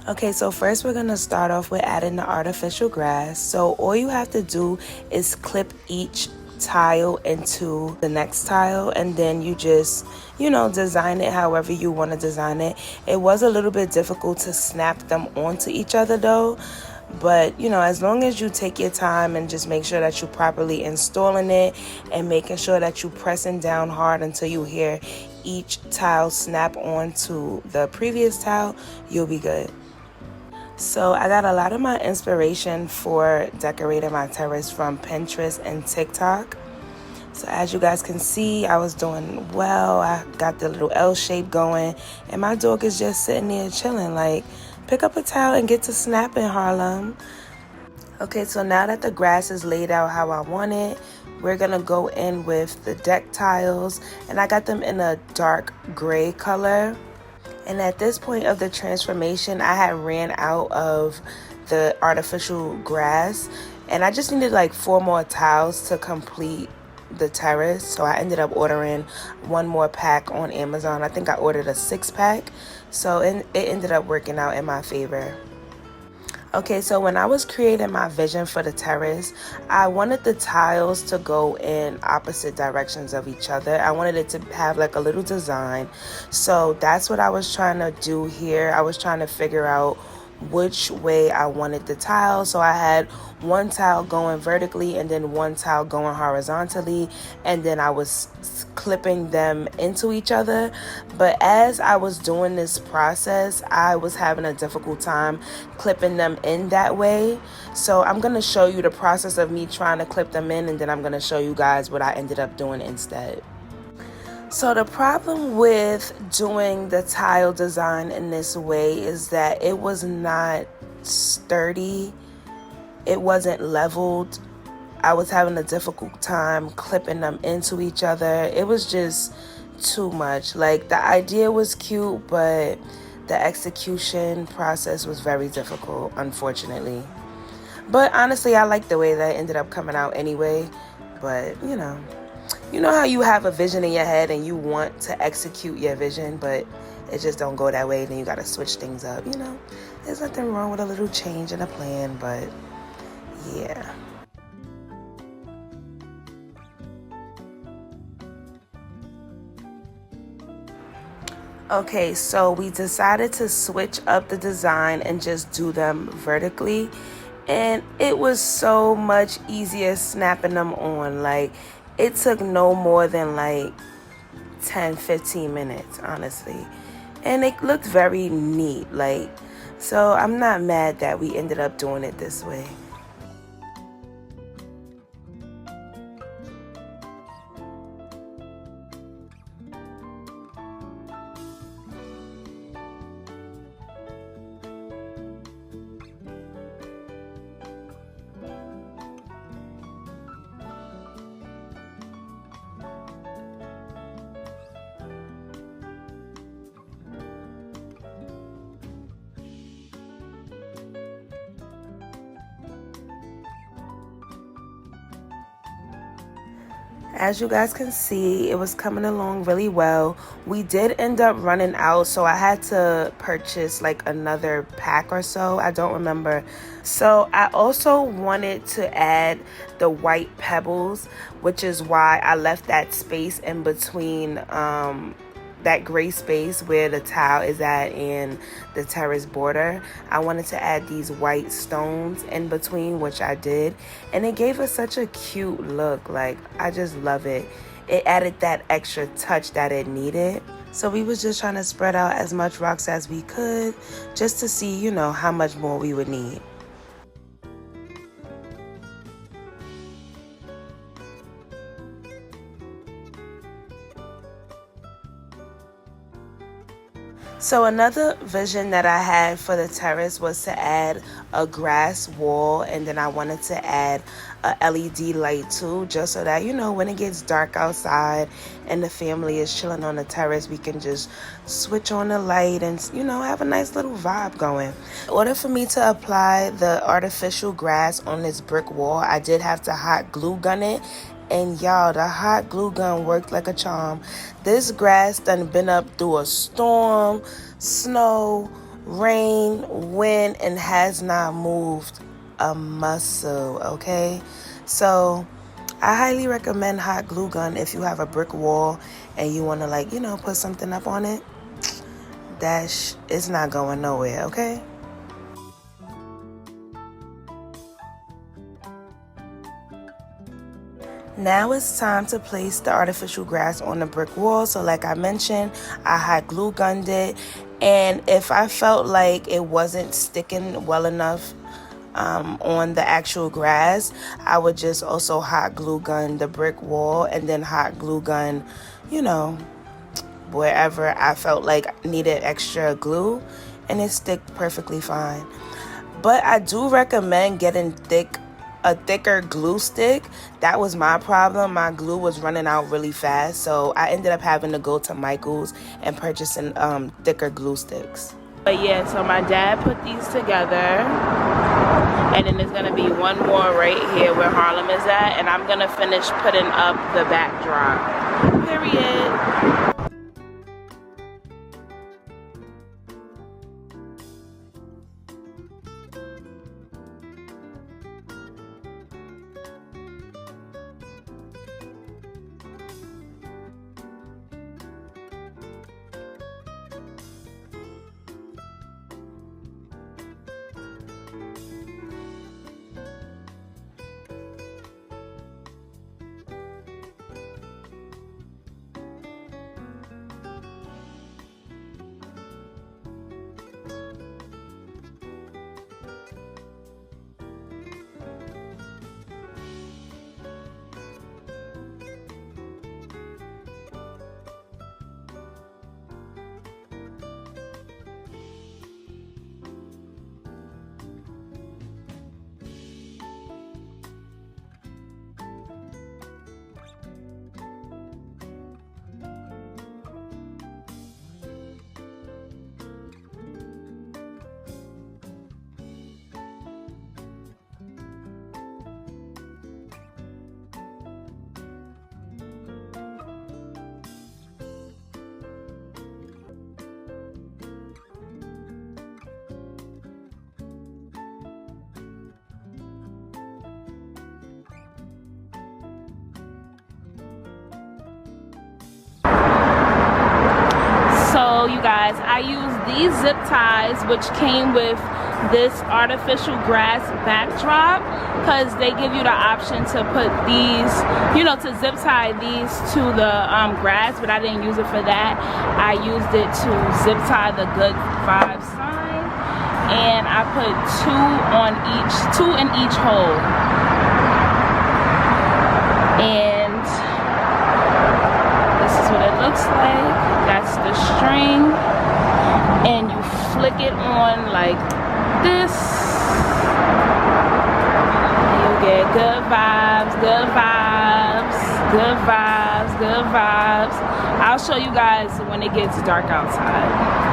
Okay, so first we're gonna start off with adding the artificial grass. So all you have to do is clip each tile into the next tile, and then you just, design it however you want to design it. It was a little bit difficult to snap them onto each other though, but as long as you take your time and just make sure that you're properly installing it and making sure that you're pressing down hard until you hear each tile snap onto the previous tile, you'll be good. So I got a lot of my inspiration for decorating my terrace from Pinterest and TikTok. So as you guys can see, I was doing well. I got the little L shape going, and my dog is just sitting there chilling. Like, pick up a towel and get to snapping, Harlem. Okay, so now that the grass is laid out how I want it, we're gonna go in with the deck tiles, and I got them in a dark gray color. And at this point of the transformation, I had ran out of the artificial grass, and I just needed like 4 more tiles to complete the terrace. So I ended up ordering 1 more pack on Amazon. I think I ordered a 6-pack, so it ended up working out in my favor. Okay, so when I was creating my vision for the terrace, I wanted the tiles to go in opposite directions of each other. I wanted it to have like a little design. So that's what I was trying to do here. I was trying to figure out which way I wanted the tile. So I had 1 tile going vertically and then 1 tile going horizontally, and then I was clipping them into each other. But as I was doing this process, I was having a difficult time clipping them in that way. So I'm going to show you the process of me trying to clip them in, and then I'm going to show you guys what I ended up doing instead. So the problem with doing the tile design in this way is that it was not sturdy. It wasn't leveled. I was having a difficult time clipping them into each other. It was just too much. Like, the idea was cute, but the execution process was very difficult, unfortunately. But honestly, I like the way that ended up coming out anyway. But, you know how you have a vision in your head and you want to execute your vision, but it just don't go that way, then you got to switch things up. There's nothing wrong with a little change in a plan, but yeah. Okay, so we decided to switch up the design and just do them vertically, and it was so much easier snapping them on. Like, it took no more than like 10-15 minutes, honestly, and it looked very neat. Like, so I'm not mad that we ended up doing it this way. As you guys can see, it was coming along really well. We did end up running out, so I had to purchase like another pack or so. I don't remember. So I also wanted to add the white pebbles, which is why I left that space in between that gray space where the tile is at and the terrace border. I wanted to add these white stones in between, which I did, and it gave us such a cute look. Like, I just love it. It added that extra touch that it needed. So we was just trying to spread out as much rocks as we could just to see, how much more we would need. So another vision that I had for the terrace was to add a grass wall, and then I wanted to add a LED light too, just so that, when it gets dark outside and the family is chilling on the terrace, we can just switch on the light and, have a nice little vibe going. In order for me to apply the artificial grass on this brick wall, I did have to hot glue gun it. And y'all, the hot glue gun worked like a charm. This grass done been up through a storm, snow, rain, wind, and has not moved a muscle, okay? So I highly recommend hot glue gun if you have a brick wall and you want to, like, you know, put something up on it. It's not going nowhere, okay? Now it's time to place the artificial grass on the brick wall. So like I mentioned, I had glue gunned it, and if I felt like it wasn't sticking well enough on the actual grass, I would just also hot glue gun the brick wall and then hot glue gun, you know, wherever I felt like needed extra glue, and it stick perfectly fine. But I do recommend getting a thicker glue stick. That was my problem. My glue was running out really fast, so I ended up having to go to Michael's and purchasing thicker glue sticks. But yeah, so my dad put these together, and then there's gonna be one more right here where Harlem is at, and I'm gonna finish putting up the backdrop. Period. So you guys, I used these zip ties, which came with this artificial grass backdrop, because they give you the option to put these, you know, to zip tie these to the grass, but I didn't use it for that. I used it to zip tie the good vibes sign, and I put two in each hole. And this is what it looks like. That's the string, and you flick it on like this, and you get good vibes, good vibes, good vibes, good vibes. I'll show you guys when it gets dark outside.